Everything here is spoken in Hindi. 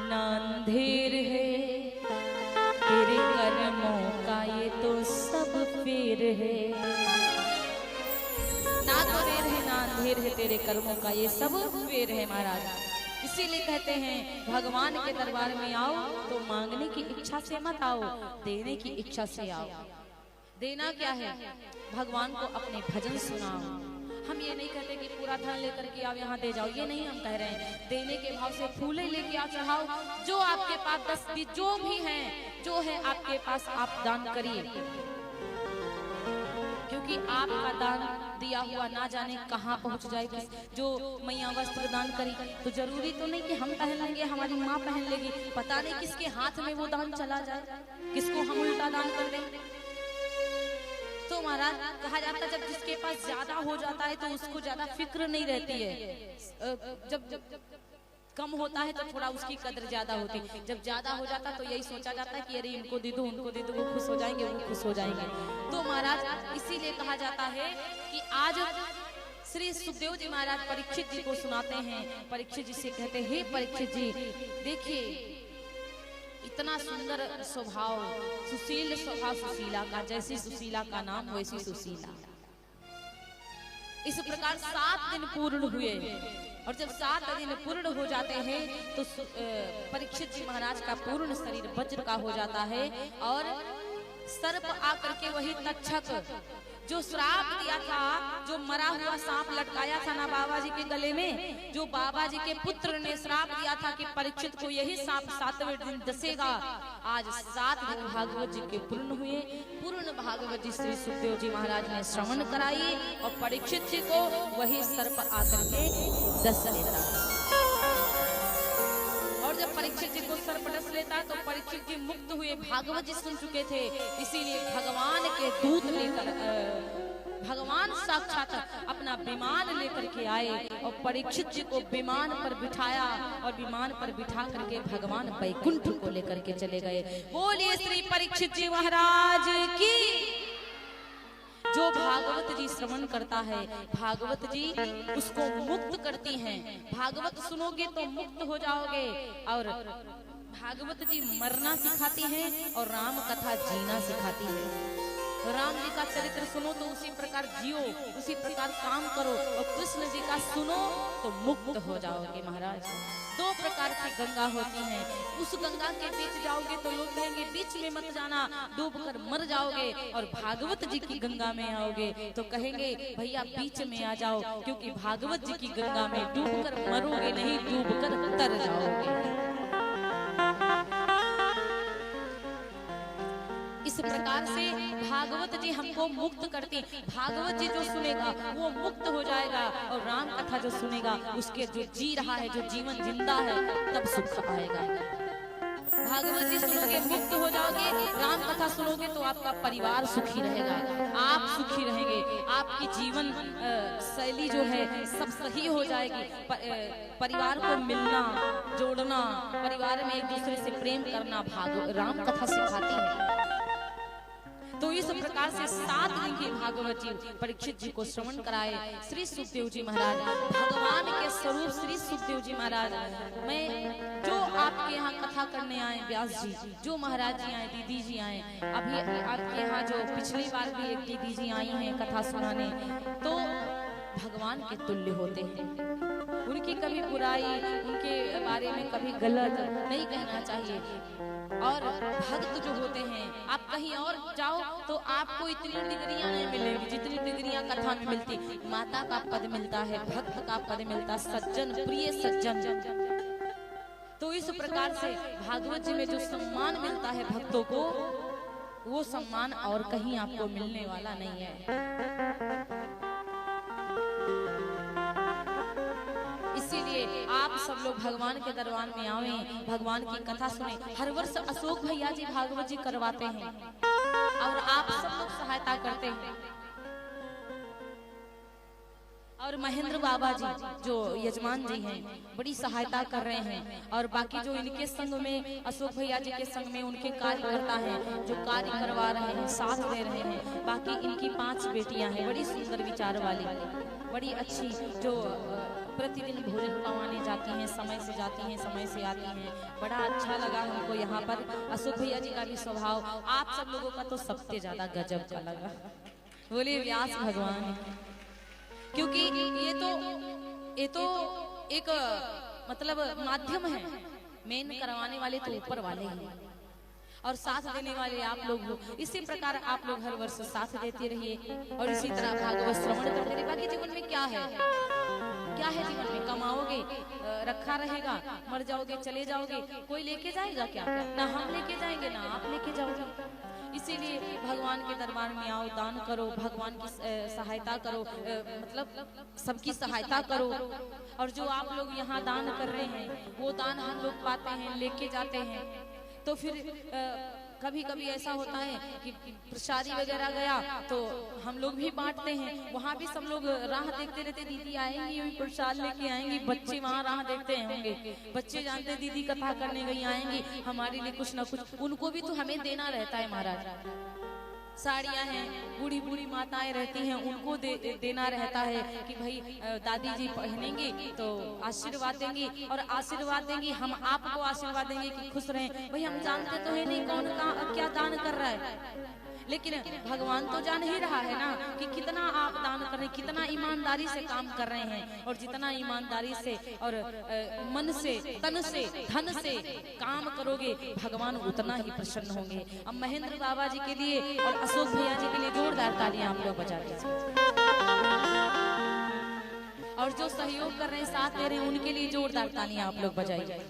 ना अंधेर है तेरे कर्मों का ये तो सब फेर है। ना तो देर है ना अंधेर है तेरे कर्मों का ये सब फेर है महाराज। इसीलिए कहते हैं भगवान के दरबार में आओ तो मांगने की इच्छा से मत आओ, देने की इच्छा से आओ। देना क्या है? भगवान को अपने भजन सुनाओ। हम ये नहीं कहते कि पूरा धन लेकर के आप यहाँ दे जाओ, ये नहीं हम कह रहे हैं। देने के भाव से फूले लेके आप चढ़ाओ, जो आपके पास 10 बीज जो भी हैं, जो है आपके पास आप दान करिए, क्योंकि आपका दान दिया हुआ ना जाने कहाँ पहुँच जाएगी। जो मैया वस्त्र दान करी तो जरूरी तो नहीं कि हम पहन लेंगे, हमारी माँ पहन लेगी, पता नहीं किसके हाथ में वो दान चला जाए, किसको हम उल्टा दान कर देंगे। तो महाराज कहा जाता है जब जिसके पास ज्यादा हो जाता है तो उसको ज्यादा फिक्र नहीं रहती है। जब कम होता है तो थोड़ा उसकी कदर ज्यादा होती है, जब ज्यादा हो जाता है तो यही सोचा जाता है कि अरे इनको दे दो उनको दे दो, वो खुश हो जाएंगे वो खुश हो जाएंगे। तो महाराज इसीलिए कहा जाता है कि आज श्री सुखदेव जी महाराज परीक्षित जी को सुनाते हैं। परीक्षित जी से कहते हैं, हे परीक्षित जी देखिए इतना सुंदर स्वभाव, सुशील स्वभाव सुशीला का, जैसी सुशीला का नाम वैसी सुशीला। इस प्रकार 7 दिन पूर्ण हुए और जब 7 दिन पूर्ण हो जाते हैं तो परीक्षित जी महाराज का पूर्ण शरीर वज्र का हो जाता है और सर्प आकर के वही तक्षक जो श्राप दिया था, जो मरा हुआ सांप लटकाया था ना बाबा जी के गले में, जो बाबा जी के पुत्र ने श्राप दिया था कि परीक्षित को यही सांप 7वें दिन डसेगा, आज 7 दिन भागवत जी के पूर्ण हुए। पूर्ण भागवत जी श्री सुखदेव जी महाराज ने श्रवण कराई और परीक्षित जी को वही सर्प आकर के डस लेता। और जब परीक्षित जी को सर्प डस लेता तो परीक्षित जी मुक्त हुए, भागवत जी सुन चुके थे, इसीलिए भगवान के दूत लेकर भगवान साक्षात अपना विमान लेकर के आए और परीक्षित जी को विमान पर बिठाया और विमान पर बिठा करके भगवान वैकुंठ को लेकर के चले गए। बोलिए श्री परीक्षित जी महाराज की। जो भागवत जी श्रवण करता है भागवत जी उसको मुक्त करती हैं। भागवत सुनोगे तो मुक्त हो जाओगे। और भागवत जी मरना सिखाती हैं और राम कथा जीना सिखाती है। राम जी का चरित्र सुनो तो उसी प्रकार जियो, उसी प्रकार काम करो, और कृष्ण जी का सुनो तो मुक्त हो जाओगे महाराज। 2 प्रकार की गंगा होती हैं, उस गंगा के बीच जाओगे तो लोग कहेंगे बीच में मत जाना, डूबकर मर जाओगे, और भागवत जी की गंगा में आओगे तो कहेंगे भैया बीच में आ जाओ, क्योंकि भागवत जी की गंगा में डूबकर मरोगे नहीं, डूबकर तर जाओगे। इस प्रकार से भागवत जी हमको मुक्त करती। भागवत जी जो सुनेगा वो मुक्त हो जाएगा, और राम कथा जो सुनेगा उसके जो जी रहा है, जो जीवन जिंदा है, तब सुख आएगा। भागवत जी सुनोगे मुक्त हो जाओगे, राम कथा सुनोगे तो आपका परिवार सुखी रहेगा, आप सुखी रहेंगे, आपकी जीवन शैली जो है सब सही हो जाएगी। परिवार को मिलना जोड़ना, परिवार में एक दूसरे से प्रेम करना राम कथा सिखाती है। तो इस प्रकार से 7 दिन की भागवत जी परीक्षित जी को श्रवण कराए श्री सुखदेव जी महाराज। भगवान के स्वरूप श्री सुखदेव जी महाराज, मैं जो आपके यहाँ कथा करने आए व्यास जी, जो महाराज जी आए, दीदी जी आए, अभी आपके यहाँ जो पिछली बार भी एक दीदी जी आई हैं कथा सुनाने, तो भगवान के तुल्य होते हैं। उनकी कभी बुराई, उनके बारे में कभी गलत नहीं कहना चाहिए। और भक्त जो होते हैं, आप कहीं और जाओ तो आपको इतनी डिग्रियां नहीं मिलेगी जितनी डिग्रियां कथा में मिलती। माता का पद मिलता है, भक्त का पद मिलता है, सज्जन, प्रिय सज्जन। तो इस प्रकार से भागवत जी में जो सम्मान मिलता है भक्तों को, वो सम्मान और कहीं आपको मिलने वाला नहीं है। इसीलिए आप सब लोग भगवान के दरबार में आवे, भगवान की कथा सुने। हर वर्ष अशोक भैया जी भागवत जी करवाते हैं और आप सब लोग सहायता करते हैं। और महेंद्र बाबा जी जो यजमान जी हैं बड़ी सहायता कर रहे हैं। और बाकी जो इनके संग में अशोक भैया जी के संग में उनके कार्यकर्ता हैं जो कार्य करवा रहे हैं, साथ दे रहे हैं। बाकी इनकी 5 बेटियां हैं, बड़ी सुंदर विचार वाली, बड़ी अच्छी, जो प्रतिदिन भोजन पवाने जाती हैं, समय से जाती हैं, समय से आती हैं। बड़ा अच्छा लगा हमको यहाँ पर। अशोक भैया जी का भी स्वभाव, आप सब लोगों का तो सबसे ज्यादा गजब का लगा। बोले व्यास भगवान, क्योंकि ये तो एक मतलब माध्यम है, मेन करवाने वाले तो ऊपर वाले हैं और साथ देने वाले आप लोग हो। इसी प्रकार आप लोग हर वर्ष साथ देते रहिए और इसी तरह भागवत श्रवण करते रहिए। बाकी जीवन में क्या है, क्या है जीवन में? कमाओगे, रखा रहेगा, मर जाओगे, चले जाओगे, कोई लेके जाएगा क्या? ना हम लेके जाएंगे ना आप लेके जाओगे। इसीलिए भगवान के दरबार में आओ, दान करो, भगवान की सहायता करो, मतलब सबकी सहायता करो। और जो आप लोग यहाँ दान कर रहे हैं वो दान हम लोग पाते हैं, लेके जाते हैं। तो फिर कभी कभी ऐसा होता है कि प्रसादी वगैरह गया तो हम लोग भी बांटते हैं। वहाँ भी सब लोग राह देखते रहते, दीदी आएंगी प्रसाद लेके आएंगी। बच्चे वहाँ राह देखते होंगे, बच्चे जानते हैं दीदी कथा करने गई आएंगी, हमारे लिए कुछ ना कुछ उनको भी तो हमें देना रहता है महाराज। साड़ियाँ हैं, बूढ़ी बूढ़ी माताएं रहती हैं, उनको देना रहता है कि भाई दादी जी पहनेंगी तो आशीर्वाद देंगी और आशीर्वाद देंगी, हम आपको आशीर्वाद देंगे कि खुश रहें। भाई हम जानते तो है नहीं कौन क्या दान कर रहा है, लेकिन भगवान तो जान ही रहा है ना कि कितना आप दान कर रहे हैं, कितना ईमानदारी से काम कर रहे हैं। और जितना ईमानदारी से और मन से, तन से, धन से काम करोगे भगवान उतना ही प्रसन्न होंगे। अब महेंद्र बाबा जी के लिए और अशोक भैया जी के लिए जोरदार तालियां आप लोग बजा दीजिए। और जो सहयोग कर रहे हैं, साथ दे रहे हैं, उनके लिए जोरदार तालियां आप लोग बजाइए।